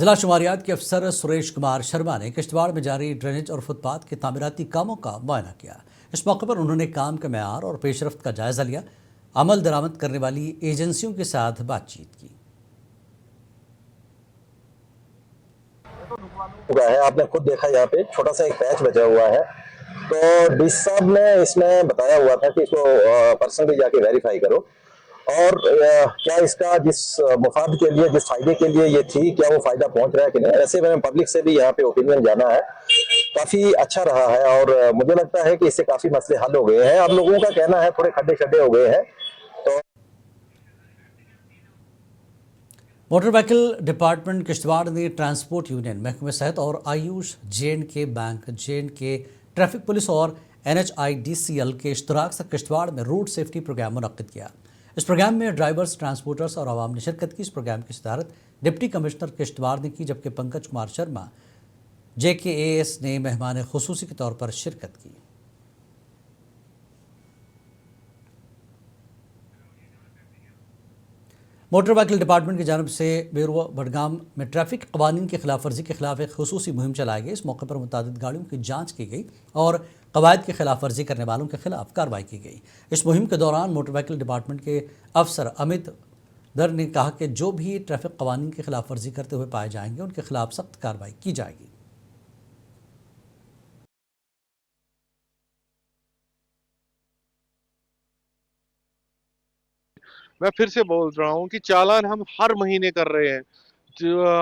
जिला शुमारियात के अफसर सुरेश कुमार शर्मा ने किश्तवाड़ में जारी ड्रेनेज और फुटपाथ के तामीराती कामों का मुआयना किया। इस मौके पर उन्होंने काम के मेयार और पेशरफ्त का जायजा लिया। अमल दरामद करने वाली एजेंसियों के साथ बातचीत की। है आपने खुद देखा, यहाँ पे छोटा सा एक पैच बचा हुआ है, तो डीसी साहब ने इसमें बताया हुआ था कि इसको पर्सनली जाके वेरीफाई करो और क्या इसका जिस मुफाद के लिए, जिस फायदे के लिए ये थी, क्या वो फायदा पहुंच रहा है कि नहीं। ऐसे मैंने पब्लिक से भी यहाँ पे ओपिनियन जाना है, काफी अच्छा रहा है और मुझे लगता है कि इससे काफी मसले हल हो गए हैं। अब लोगों का कहना है थोड़े खड्डे खड्डे हो गए हैं। तो मोटर व्हीकल डिपार्टमेंट किश्तवाड़ ने ट्रांसपोर्ट यूनियन महकमे सहित और Ayush J&K bank, J&K traffic police और NHIDCL के इश्तराक से किश्तवाड़ में रोड सेफ्टी प्रोग्राम मुनक्किद किया। इस प्रोग्राम में ड्राइवर्स, ट्रांसपोर्टर्स और आवाम ने शिरकत की। इस प्रोग्राम की सदारत डिप्टी कमिश्नर किश्तवाड़ ने की, जबकि पंकज कुमार शर्मा JKAS ने मेहमान खुसूसी के तौर पर शिरकत की। मोटर व्हीकल डिपार्टमेंट की जानिब से बेरुआ बडगाम में ट्रैफिक कवानीन की खिलाफ वर्जी के खिलाफ एक खुसूसी मुहिम चलाई गई। इस मौके पर मुतादिद गाड़ियों की जांच की गई और कवायद की खिलाफ वर्जी करने वालों के खिलाफ कार्रवाई की गई। इस मुहिम के दौरान मोटर व्हीकल डिपार्टमेंट के अफसर अमित दर ने कहा कि जो भी ट्रैफिक कवानीन की खिलाफ वर्जी करते हुए पाए जाएंगे उनके खिलाफ सख्त कार्रवाई की जाएगी। मैं फिर से बोल रहा हूँ कि चालान हम हर महीने कर रहे हैं,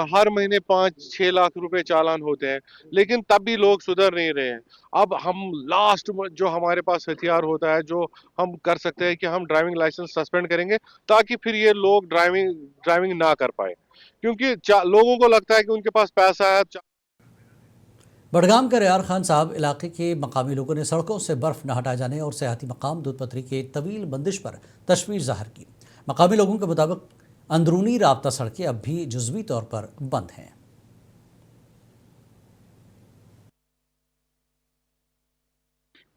हर महीने 5-6 लाख रुपए चालान होते हैं, लेकिन तब भी लोग सुधर नहीं रहे हैं। अब हम लास्ट जो हमारे पास हथियार होता है, जो हम कर सकते हैं कि हम ड्राइविंग लाइसेंस सस्पेंड करेंगे, ताकि फिर ये लोग ड्राइविंग ना कर पाए, क्योंकि लोगों को लगता है कि उनके पास पैसा है। बडगाम के रियार खान साहब इलाके के मकामी लोगों ने सड़कों से बर्फ न हटाए जाने और सियाहती मकाम दूध पथरी के तवील बंदिश पर तशवीश जाहिर की। मकामी लोगों के मुताबिक अंदरूनी राब्ता सड़कें अब भी जुज़वी तौर पर बंद हैं।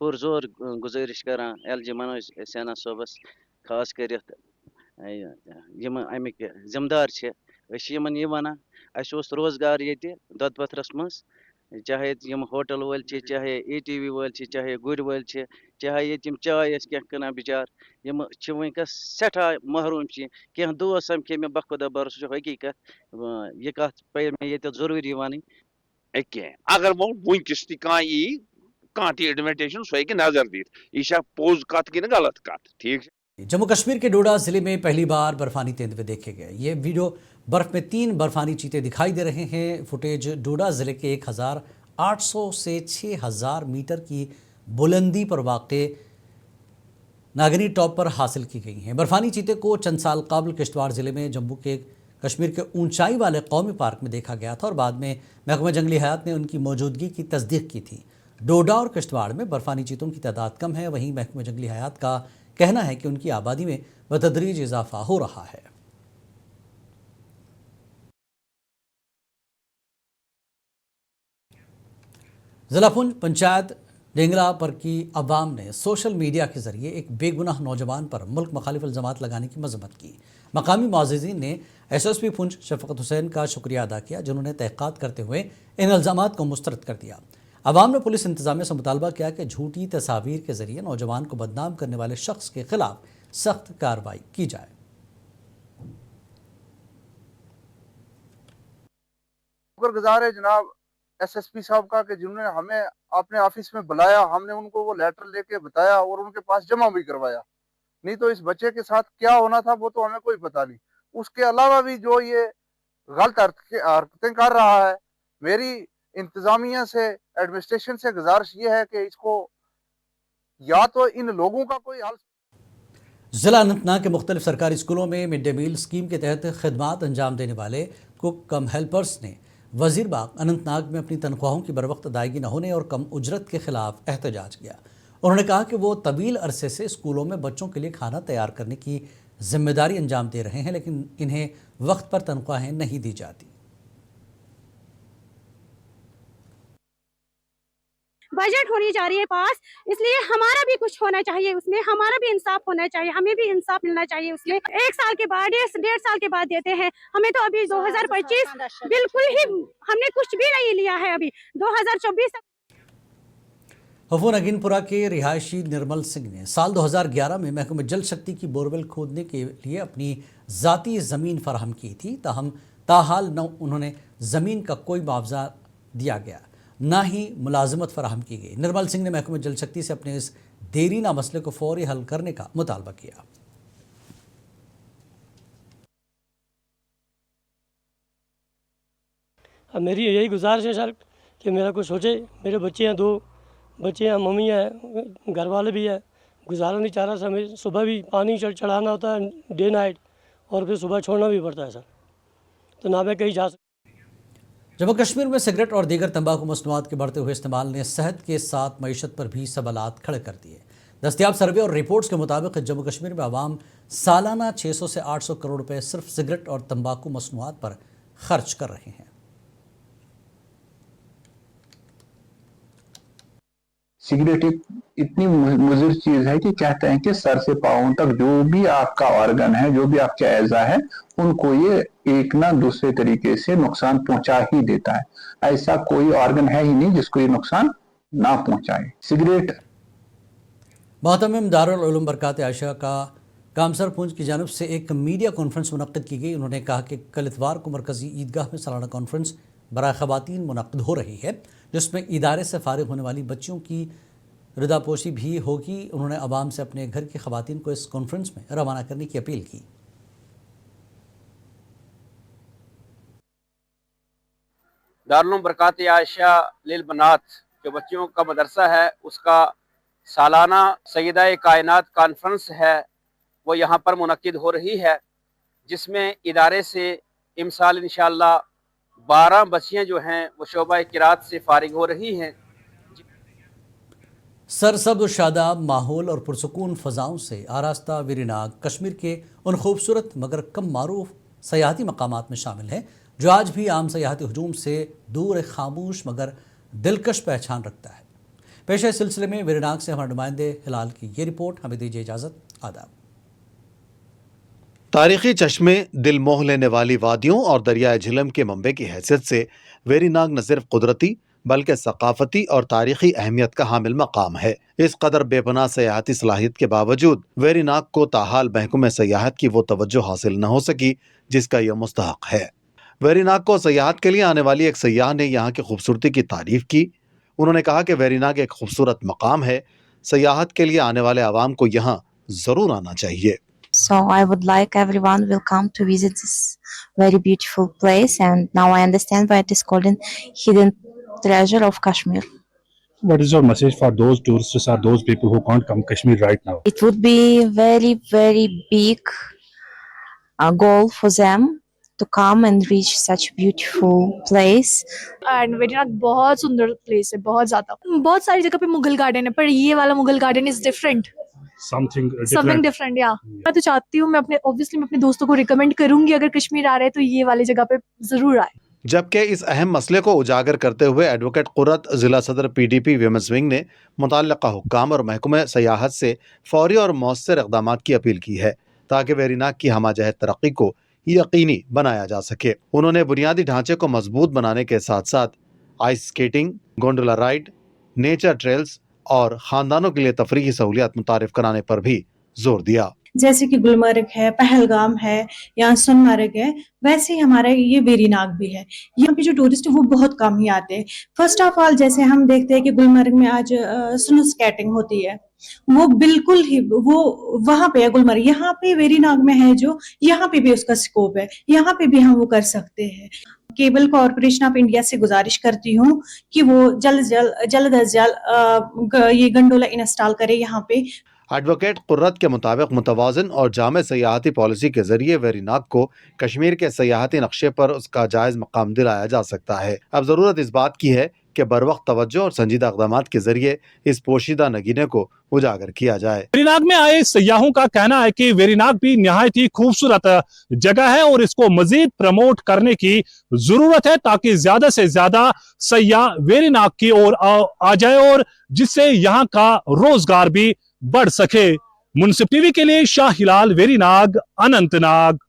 पुरजोर गुजारिश करान LG मनोज सिन्हा सोबस खास कर अमिक जिम्मेदार वन रोजगार ये दद पथरस मज, चाहे होटल वल, चाहे ATV वल, चाहे गुर वल, चाहे ये चाय कना बिचार, वनकस सठा महरूम कह दोस समखे मे बखुदा बरस हकीकत यह कत पे मे ये जरूरी वन अगर वो वनकस तह एडमिटेशन सह हेकि नजर दी यह पोज कत कि गलत कत। ठीक जम्मू कश्मीर के डोडा जिले में पहली बार बर्फानी तेंदुए देखे गए। ये वीडियो बर्फ में 3 बर्फानी चीते दिखाई दे रहे हैं। फुटेज डोडा जिले के 1800 से 6000 मीटर की बुलंदी पर वाक़े नागनी टॉप पर हासिल की गई हैं। बर्फानी चीते को चंद साल कबल किश्तवाड़ जिले में जम्मू के कश्मीर के ऊंचाई वाले कौमी पार्क में देखा गया था और बाद में महकमा जंगली हयात ने उनकी मौजूदगी की तस्दीक की थी। डोडा और किश्तवाड़ में बर्फानी चीतों की तादाद कम है, वहीं महकमा जंगली हयात का कहना है कि उनकी आबादी में बतदरीज इजाफा हो रहा है। जिला पुंछ पंचायत डेंगला पर की अवाम ने सोशल मीडिया के जरिए एक बेगुनाह नौजवान पर मुल्क मुखालिफ इल्ज़ामात लगाने की मजम्मत की। मकामी मुअज़्ज़िज़ीन ने SSP पुंछ शफकत हुसैन का शुक्रिया अदा किया, जिन्होंने तहक़ीक़ात करते हुए इन इल्ज़ामात को मुस्तरद कर दिया। अवाम ने पुलिस इंतजामिया से मुतालबा किया कि झूठी तस्वीर के जरिए नौजवान को बदनाम करने वाले शख्स के खिलाफ सख्त कार्रवाई की जाए। शुक्रगुजार है जनाब SSP साहब का कि जिन्होंने हमें अपने ऑफिस में बुलाया, हमने उनको वो लेटर लेके बताया और उनके पास जमा भी करवाया। नहीं तो इस बच्चे के साथ क्या होना था वो तो हमें कोई पता नहीं। उसके अलावा भी जो ये गलत हरकतें कर रहा है, मेरी इंतजामिया से, एडमिनिस्ट्रेशन से गुजारिश ये है कि इसको या तो इन लोगों का कोई हल। जिला अनंतनाग के मुख्तलिफ सरकारी स्कूलों में मिड डे मील स्कीम के तहत खिदमात अंजाम देने वाले कुक कम हेल्पर्स ने वजीर बाग अनंतनाग में अपनी तनख्वाहों की बरवक्त अदायगी न होने और कम उजरत के खिलाफ एहतजाज किया। उन्होंने कहा कि वो तवील अरसे से स्कूलों में बच्चों के लिए खाना तैयार करने की जिम्मेदारी अंजाम दे रहे हैं, लेकिन इन्हें वक्त पर तनख्वाहें नहीं दी जाती। बजट होनी जा रही है पास, इसलिए हमारा भी कुछ होना चाहिए, उसमें हमारा भी इंसाफ होना चाहिए, हमें भी इंसाफ मिलना चाहिए उसमें। 1 साल के बाद, 1.5 साल के बाद देते हैं हमें, तो अभी 2025 बिल्कुल ही हमने कुछ भी नहीं लिया है अभी 2024। हफून अगिनपुरा के रिहायशी निर्मल सिंह ने साल 2011 में महकमे जल शक्ति की बोरवेल खोदने के लिए अपनी ज़ाती ज़मीन फराहम की थी, ताहम ताहाल न उन्होंने ज़मीन का कोई मुआवजा दिया गया, ना ही मुलाजमत फराहम की गई। निर्मल सिंह ने महकमे जल शक्ति से अपने इस देरीना मसले को फौरी हल करने का मुतालबा किया। अब मेरी यही गुजारिश है सर कि मेरा कुछ सोचे। मेरे बच्चे हैं, 2 बच्चे हैं, मम्मी है, घर वाले भी है, गुजारा नहीं चाह रहा सर। मैं सुबह भी पानी चढ़ाना होता है डे नाइट, और फिर सुबह छोड़ना भी पड़ता है सर, तो ना मैं कहीं जा सकता। जम्मू कश्मीर में सिगरेट और दीगर तंबाकू मसनूआत के बढ़ते हुए इस्तेमाल ने सेहत के साथ मईशत पर भी सवालात खड़े कर दिए। दस्तयाब सर्वे और रिपोर्ट्स के मुताबिक जम्मू कश्मीर में आवाम सालाना 600 से 800 करोड़ रुपए सिर्फ सिगरेट और तंबाकू मसनूआत पर खर्च कर रहे हैं। सिगरेट एक इतनी मुज़िर चीज है कि कहते हैं कि सर से पाँव तक जो भी आपका ऑर्गन है, जो भी आपका एजा है, उनको ये एक ना दूसरे तरीके से नुकसान पहुंचा ही देता है। ऐसा कोई ऑर्गन है ही नहीं जिसको ये नुकसान ना पहुंचाए। सिगरेट। मोहतमिम दारुल उलूम बरकात आयशा का कामसर पूंछ की जानिब से एक मीडिया कॉन्फ्रेंस मुनक्किद की गई। उन्होंने कहा कि कल इतवार को मरकजी ईदगाह में सालाना कॉन्फ्रेंस बराए ख़वातीन मुनक्किद हो रही है, जिसमें इदारे से फारिग होने वाली बच्चियों की रिदापोशी भी होगी। उन्होंने आवाम से अपने घर की ख़वातीन को इस कॉन्फ्रेंस में रवाना करने की अपील की। दारुल उलूम बरकात आयशा लिल बनात जो बच्चियों का मदरसा है, उसका सालाना सैयदा कायनात कॉन्फ्रेंस है, वो यहाँ पर मुनक्किद हो रही है, जिसमें इदारे से इमसाल इंशाअल्लाह 12 बच्चियाँ जो हैं वो शोबा किरात से फारिग हो रही हैं। सरसब्ज़ शादाब माहौल और पुरसकून फ़ज़ाओं से आरास्ता वेरीनाग कश्मीर के उन खूबसूरत मगर कम मारूफ सयाहती मकामात में शामिल है जो आज भी आम सयाहती हजूम से दूर एक खामोश मगर दिलकश पहचान रखता है। पेश इस सिलसिले में वेरीनाग से हमारे नुमाइंदे हिलाल की ये रिपोर्ट। हमें दीजिए इजाज़त। आदाब। तारीख़ी चश्मे, दिल मोह लेने वाली वादियों और दरियाए झिलम के मंबे की हैसियत से वेरीनाग न सिर्फ कुदरती बल्कि सकाफती और तारीख़ी अहमियत का हामिल मकाम है। इस कदर बेपनाह सयाहती सलाहियत के बावजूद वेरीनाग को ताहाल महकमे सयाहत की वो तवज्जो हासिल न हो सकी जिसका यह मुस्तहक है। वेरीनाग को सयाहत के लिए आने वाली एक सयाह ने यहाँ की खूबसूरती की तारीफ की। उन्होंने कहा कि वेरीनाग एक खूबसूरत मकाम है, सयाहत के लिए आने वाले आवाम को यहाँ ज़रूर आना चाहिए। So I would like everyone will come to visit this very beautiful place, and now I understand why it is called a hidden treasure of Kashmir. What is your message for those tourists or those people who can't come Kashmir right now? It would be very big goal for them to come and reach such beautiful place. And Verinag बहुत सुंदर place है, बहुत ज्यादा। बहुत सारी जगह पे Mughal garden है, पर ये वाला Mughal garden is different, Something different. या मैं तो चाहती हूँ, मैं अपने दोस्तों को रिकमेंड करूंगी अगर कश्मीर आ रहे हैं तो ये वाली जगह पे जरूर आए। जबकि इस अहम मसले को उजागर करते हुए एडवोकेट कुर्रत जिला सदर PDP विमेंस विंग ने मुतल्लिका हुक्काम और महकमे सयाहत से फौरी और मौसर इक़दाम की अपील की है ताकि वेरीनाग की हमाजहत तरक्की को यकीनी बनाया जा सके। उन्होंने बुनियादी ढांचे को मजबूत बनाने के साथ साथ ice skating, gondola ride, nature trails और खानदानों के लिए तफरीही सहूलियात मुतारिफ कराने पर भी जोर दिया। जैसे कि गुलमर्ग है, पहलगाम है, यहाँ सोनमर्ग है, वैसे ही हमारा ये वेरीनाग भी है। यहाँ पे जो टूरिस्ट है वो बहुत कम ही आते हैं। फर्स्ट ऑफ ऑल जैसे हम देखते हैं कि गुलमर्ग में आज स्नो स्केटिंग होती है, वो बिल्कुल ही वो वहां पे है गुलमर्ग। यहाँ पे वेरीनाग में है जो, यहाँ पे भी उसका स्कोप है, यहाँ पे भी हम वो कर सकते हैं। केबल कॉरपोरेशन ऑफ इंडिया से गुजारिश करती हूँ कि वो जल्द अज जल्द ये गंडोला इंस्टॉल करे यहाँ पे। एडवोकेट कुर्रत के मुताबिक मुतवाज़िन और जामे सयाहती पॉलिसी के जरिए वेरीनाग को कश्मीर के सयाहती नक्शे पर उसका जायज़ मकाम दिलाया जा सकता है। अब ज़रूरत इस बात की है کہ बरवक्त तवज्जो और संजीदा इक़दामात के जरिए इस पोशीदा नगीने को उजागर किया जाए। वेरीनाग में आए सयाहों का कहना है कि वेरीनाग भी निहायत ही खूबसूरत जगह है और इसको मजीद प्रमोट करने की जरूरत है ताकि ज्यादा से ज्यादा सयाह वेरीनाग की ओर आ जाए और जिससे यहाँ का रोजगार भी बढ़ सके। मुनसिफ टीवी के लिए शाह हिलाल, वेरीनाग, अनंतनाग।